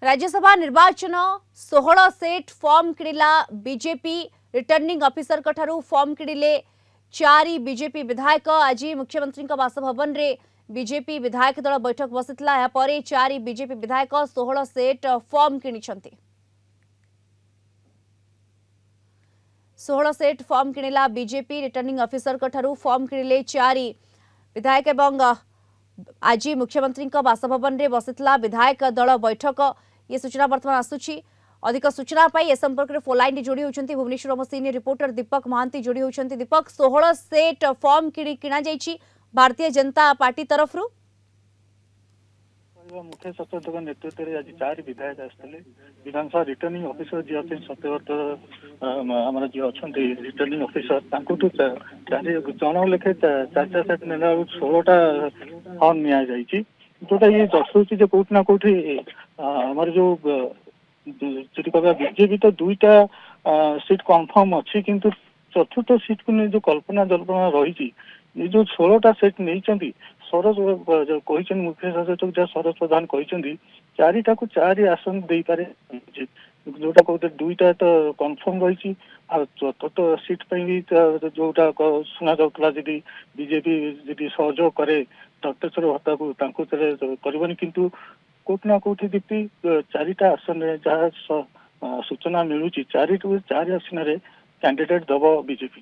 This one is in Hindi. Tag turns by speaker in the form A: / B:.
A: राज्यसभा निर्वाचन 16 सेट फॉर्म किणिला बीजेपी रिटर्निंग ऑफिसर ठारू फॉर्म किणिले 4 बीजेपी विधायक। आज मुख्यमंत्री बासभवन रे बीजेपी विधायक दल बैठक बसिथिला। या परे 4 बीजेपी विधायक 16 सेट फॉर्म किणिछंती। 16 सेट फॉर्म किणिला बीजेपी रिटर्निंग ऑफिसर ठारू फॉर्म किणिले 4 विधायक एवं आज मुख्यमंत्री बासभवन रे बसिथिला विधायक दल बैठक। ये सूचना वर्तमान आसुची। अधिक सूचना पाई ए संपर्क में फोन लाइन जोड़ी होती भुवनेश्वर सीनियर रिपोर्टर दीपक महांती जोड़ी होती। दीपक, 16 सेट फॉर्म किणा जाइछि भारतीय जनता पार्टी तरफ
B: मुख्य सचेतक नेतृत्व में आज 4 विधायक आसते विधानसभा रिटर्निंग ऑफिसर जी अच्छे सत्यव्रत आम जी अच्छा रिटर्निंग ऑफिसर जन लेखे 4 सेट ने 16टा फॉर्म नि जोटा ये दर्शाऊँ कौटना कौटी आम जो बीजेपी तो 2टा सीट कन्फर्म अच्छी किंतु चतुर्थ सीट को नहीं जो कल्पना जल्पना रही ये जो 16टा सीट नहीं सरोज मुख्य सचेतक जहाँ सरोज प्रधान कहते 4टा को 4 आसन दे पारे जोटा कहते 2टा तो कन्फर्म रही चतुर्थ सीट भी जोटा शुणा जाऊला जी बीजेपी जी सहयोग करे दत्तेश्वर भट्टा को करनी किंतु कोटना कोठी दीप्ति 4टा आसन जहाँ सूचना मिलूँ 4 आसन कैंडिडेट दब बीजेपी।